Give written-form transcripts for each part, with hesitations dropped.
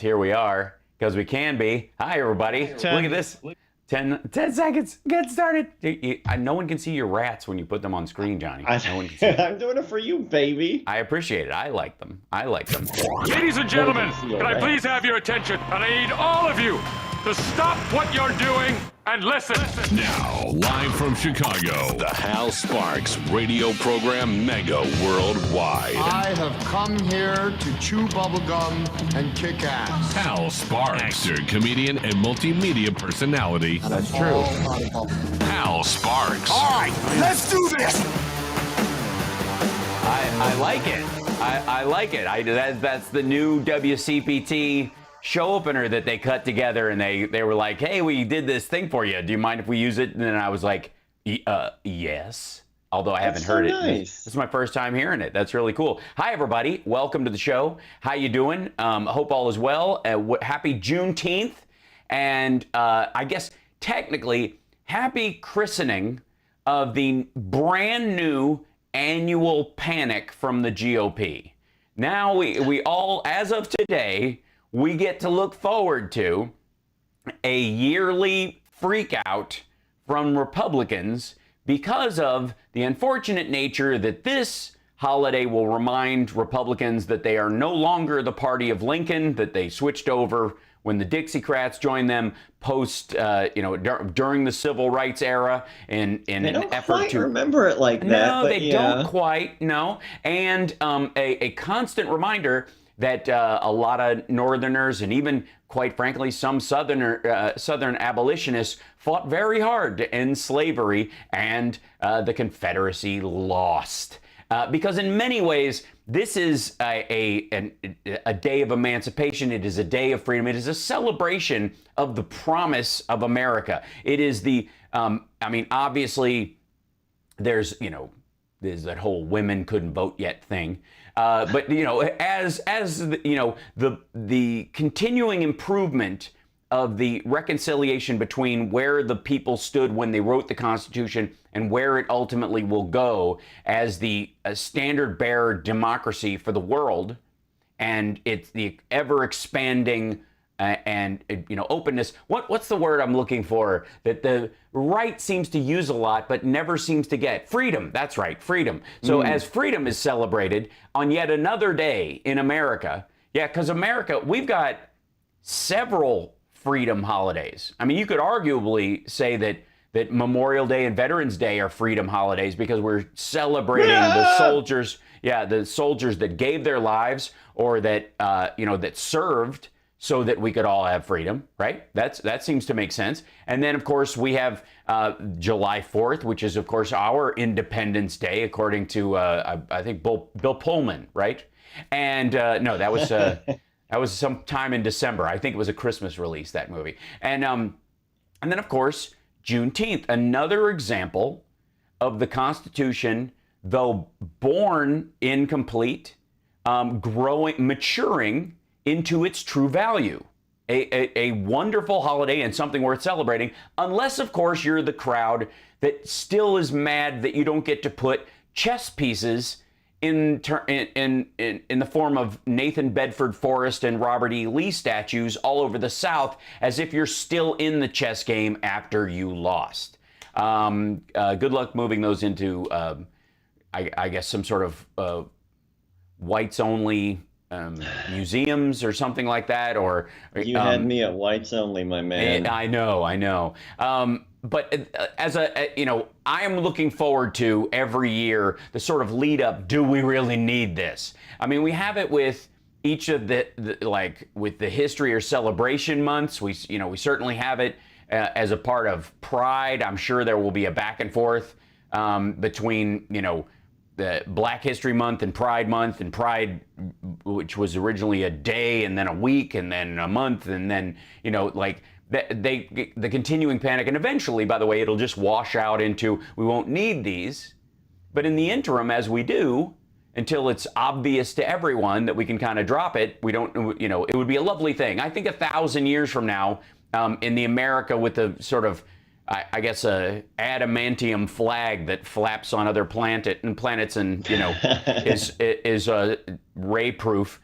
Here we are, because we can be. Hi, everybody. Look at this. 10 seconds. Get started. No one can see your rats when you put them on screen, Johnny. No one can see I'm doing it for you, baby. I appreciate it. I like them. Ladies and gentlemen, can I please have your attention? And I need all of you to stop what you're doing and listen. Now, live from Chicago, the Hal Sparks radio program Mega Worldwide. I have come here to chew bubblegum and kick ass. Hal Sparks, actor, comedian, and multimedia personality. That's true. Hal Sparks. All right, let's do this. I like it. I like it. That's the new WCPT show opener that they cut together, and they were like, hey, we did this thing for you. Do you mind if we use it? And then I was like, yes. Although I haven't heard it. This is my first time hearing it. That's really cool. Hi, everybody. Welcome to the show. How you doing? Hope all is well. Happy Juneteenth. And I guess technically, happy christening of the brand new annual panic from the GOP. Now we all, as of today, we get to look forward to a yearly freak out from Republicans because of the unfortunate nature that this holiday will remind Republicans that they are no longer the party of Lincoln, that they switched over when the Dixiecrats joined them post, during the Civil Rights era in an effort to remember it like that. No, they don't quite. No, and a constant reminder that a lot of Northerners and even, quite frankly, some Southern abolitionists fought very hard to end slavery, and the Confederacy lost. Because in many ways, this is a day of emancipation. It is a day of freedom. It is a celebration of the promise of America. It is the, obviously, there's that whole women couldn't vote yet thing. But as the continuing improvement of the reconciliation between where the people stood when they wrote the Constitution and where it ultimately will go as the standard bearer democracy for the world, and it's the ever expanding openness. What's the word I'm looking for that the right seems to use a lot but never seems to get? Freedom. That's right, freedom. So as freedom is celebrated on yet another day in America, because America, we've got several freedom holidays. I mean, you could arguably say that Memorial Day and Veterans Day are freedom holidays because we're celebrating the soldiers, the soldiers that gave their lives or that that served so that we could all have freedom, right? That seems to make sense. And then, of course, we have July 4th, which is, of course, our Independence Day, according to, I think, Bill Pullman, right? And no, that was that was sometime in December. I think it was a Christmas release, that movie. And then, of course, Juneteenth, another example of the Constitution, though born incomplete, maturing into its true value. A wonderful holiday and something worth celebrating, unless, of course, you're the crowd that still is mad that you don't get to put chess pieces in the form of Nathan Bedford Forrest and Robert E. Lee statues all over the South, as if you're still in the chess game after you lost. Good luck moving those into, I guess, some sort of whites-only museums or something like that, or you had me at whites only, my man. I know. But as I am looking forward to every year the sort of lead up. Do we really need this? I mean, we have it with each of with the history or celebration months. We certainly have it as a part of Pride. I'm sure there will be a back and forth between the Black History Month and Pride, which was originally a day and then a week and then a month and then, the continuing panic. And eventually, by the way, it'll just wash out into, we won't need these. But in the interim, as we do, until it's obvious to everyone that we can kind of drop it, we don't, it would be a lovely thing. I think 1,000 years from now, in the America with the sort of, I guess, a adamantium flag that flaps on other planets and is ray proof.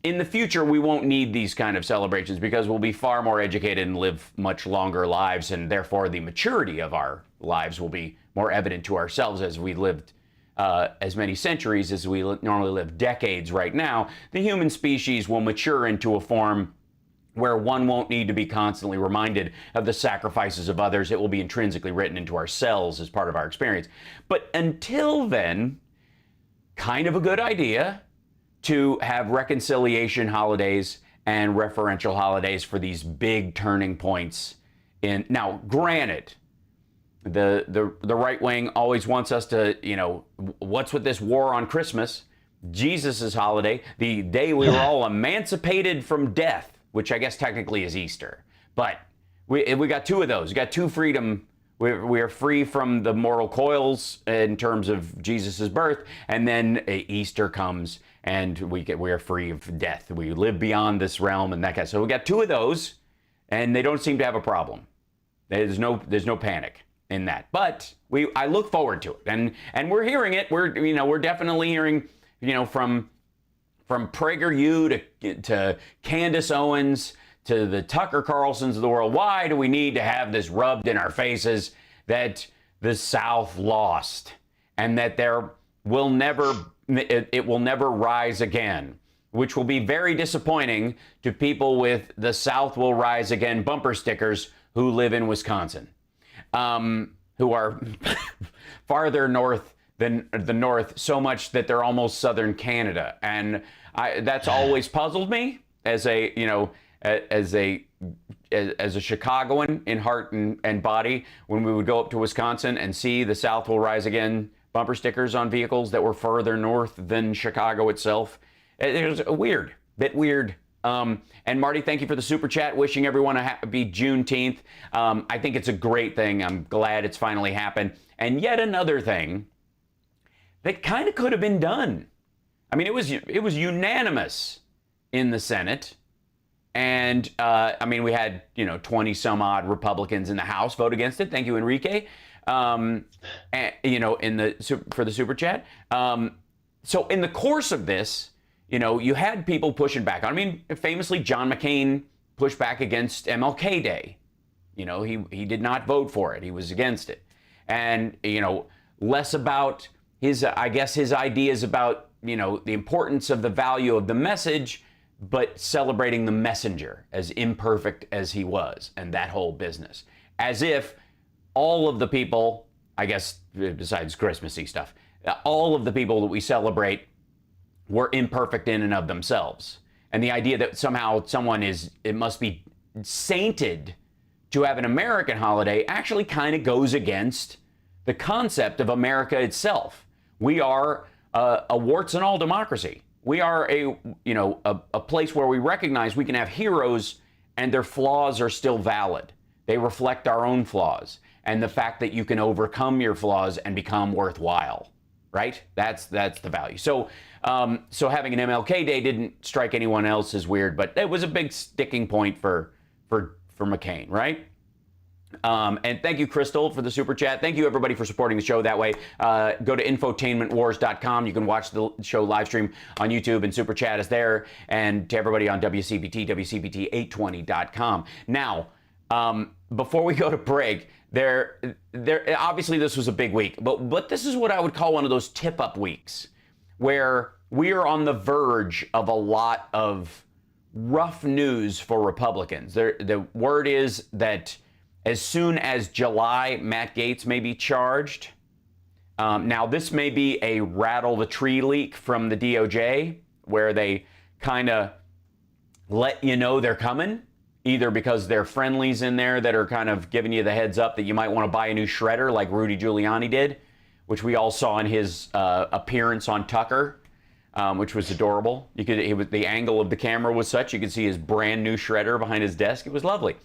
in the future, we won't need these kind of celebrations because we'll be far more educated and live much longer lives, and therefore the maturity of our lives will be more evident to ourselves as we lived as many centuries as we normally live decades right now. The human species will mature into a form where one won't need to be constantly reminded of the sacrifices of others. It will be intrinsically written into our cells as part of our experience. But until then, kind of a good idea to have reconciliation holidays and referential holidays for these big turning points. Now, granted, the right wing always wants us to, what's with this war on Christmas? Jesus's holiday, the day we were all emancipated from death, which I guess technically is Easter. But we got two of those. We got two freedom. We are free from the moral coils in terms of Jesus's birth, and then Easter comes, and we are free of death. We live beyond this realm, and that kind. So we got two of those, and they don't seem to have a problem. There's no panic in that. But I look forward to it, and we're hearing it. We're definitely hearing from PragerU to Candace Owens to the Tucker Carlsons of the world. Why do we need to have this rubbed in our faces that the South lost and that it will never rise again, which will be very disappointing to people with the South will rise again bumper stickers who live in Wisconsin, who are farther north than the North, so much that they're almost southern Canada. And that's always puzzled me as a Chicagoan in heart and body, when we would go up to Wisconsin and see the South will rise again bumper stickers on vehicles that were further north than Chicago itself. It was a bit weird. And Marty, thank you for the super chat, wishing everyone a happy Juneteenth. I think it's a great thing. I'm glad it's finally happened. And yet another thing that kind of could have been done. I mean, it was unanimous in the Senate. And we had 20 some odd Republicans in the House vote against it. Thank you, Enrique. For the super chat. So in the course of this, you had people pushing back. I mean, famously, John McCain pushed back against MLK Day. He did not vote for it. He was against it. And less about his ideas about the importance of the value of the message, but celebrating the messenger, as imperfect as he was, and that whole business. As if all of the people, I guess, besides Christmassy stuff, all of the people that we celebrate were imperfect in and of themselves. And the idea that somehow it must be sainted to have an American holiday actually kind of goes against the concept of America itself. We are a warts and all democracy. We are a place where we recognize we can have heroes and their flaws are still valid. They reflect our own flaws and the fact that you can overcome your flaws and become worthwhile, right? That's the value. So having an MLK Day didn't strike anyone else as weird, but it was a big sticking point for McCain, right? And thank you, Crystal, for the super chat. Thank you, everybody, for supporting the show that way. Go to infotainmentwars.com. You can watch the show live stream on YouTube, and super chat is there. And to everybody on WCPT, WCPT820.com. Now, before we go to break, there obviously this was a big week, but this is what I would call one of those tip-up weeks where we are on the verge of a lot of rough news for Republicans. The word is that as soon as July, Matt Gaetz may be charged. Now, this may be a rattle the tree leak from the DOJ, where they kind of let you know they're coming, either because they're friendlies in there that are kind of giving you the heads up that you might want to buy a new shredder like Rudy Giuliani did, which we all saw in his appearance on Tucker, which was adorable. The angle of the camera was such, you could see his brand new shredder behind his desk. It was lovely.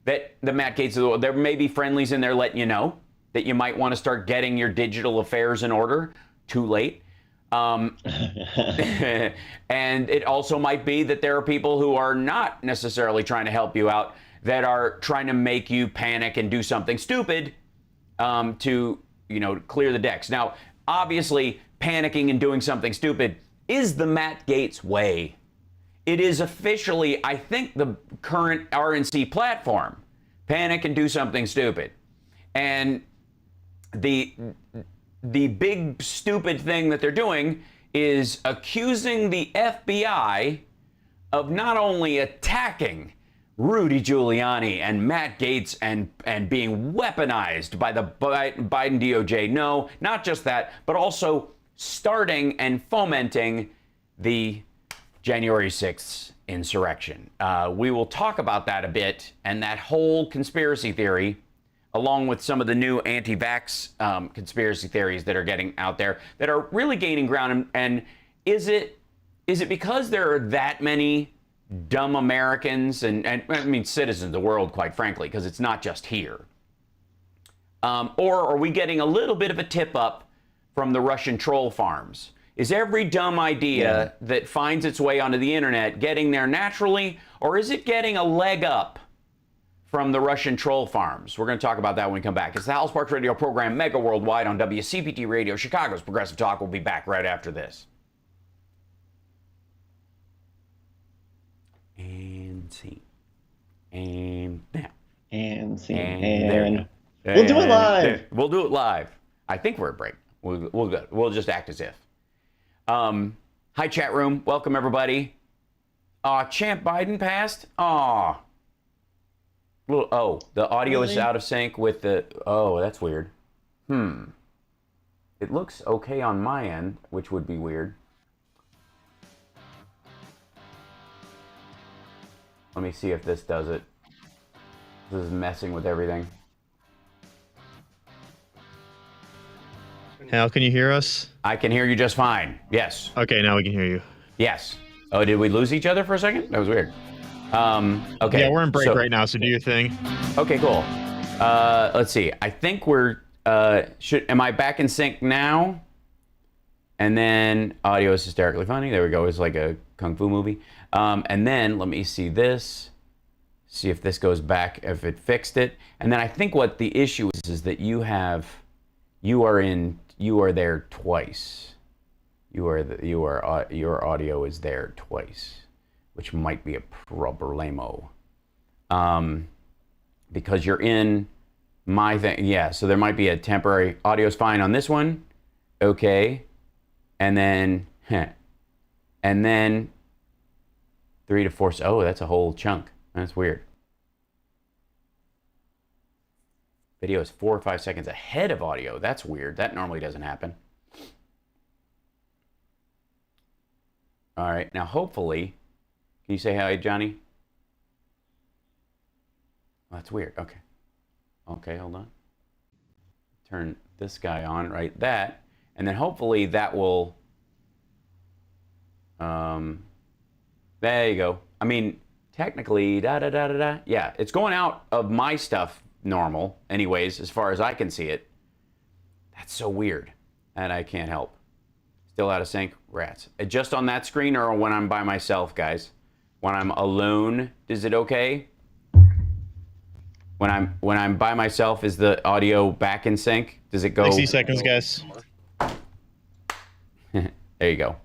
That the Matt Gaetz, there may be friendlies in there letting you know that you might want to start getting your digital affairs in order. Too late. And it also might be that there are people who are not necessarily trying to help you out, that are trying to make you panic and do something stupid to clear the decks. Now, obviously, panicking and doing something stupid is the Matt Gaetz way. it is officially, I think, the current RNC platform. Panic and do something stupid. And the big stupid thing that they're doing is accusing the FBI of not only attacking Rudy Giuliani and Matt Gaetz and being weaponized by the Biden DOJ. No, not just that, but also starting and fomenting the January 6th insurrection. We will talk about that a bit and that whole conspiracy theory, along with some of the new anti-vax conspiracy theories that are getting out there that are really gaining ground. And is it because there are that many dumb Americans and I mean citizens of the world, quite frankly, because it's not just here? Or are we getting a little bit of a tip up from the Russian troll farms? Is every dumb idea that finds its way onto the internet getting there naturally, or is it getting a leg up from the Russian troll farms? We're going to talk about that when we come back. It's the Hal Sparks Radio program, mega worldwide on WCPT Radio, Chicago's Progressive Talk. We'll be back right after this. And see. And now. And see. And there. We'll do it live. We'll do it live. I think we're at break. We'll just act as if. Hi, chat room. Welcome, everybody. Champ Biden passed. The audio is out of sync with the... Oh, that's weird. It looks okay on my end, which would be weird. Let me see if this does it. This is messing with everything. Hal, can you hear us? I can hear you just fine. Yes. Okay, now we can hear you. Yes. Oh, did we lose each other for a second? That was weird. Okay. Yeah, we're in break right now, so do your thing. Okay, cool. Let's see. I think we're... am I back in sync now? And then audio is hysterically funny. There we go. It's like a kung fu movie. And then let me see this. See if this goes back, if it fixed it. And then I think what the issue is that you are there twice. Your audio is there twice, which might be a problemo. Because you're in my thing. Yeah, so there might be a temporary... Audio's fine on this one. Okay. And then 3 to 4... Oh, that's a whole chunk. That's weird. Video is 4 or 5 seconds ahead of audio. That's weird. That normally doesn't happen. All right. Now, hopefully... Can you say hi, Johnny? Oh, that's weird. Okay. Okay, hold on. Turn this guy on, right? That. And then hopefully that will... there you go. I mean, technically, yeah, it's going out of my stuff normal, anyways, as far as I can see it. That's so weird. And I can't help. Still out of sync? Rats. Just on that screen or when I'm by myself, guys? When I'm alone, is it okay? When I'm by myself, is the audio back in sync? Does it go? 60 seconds, guys. There you go.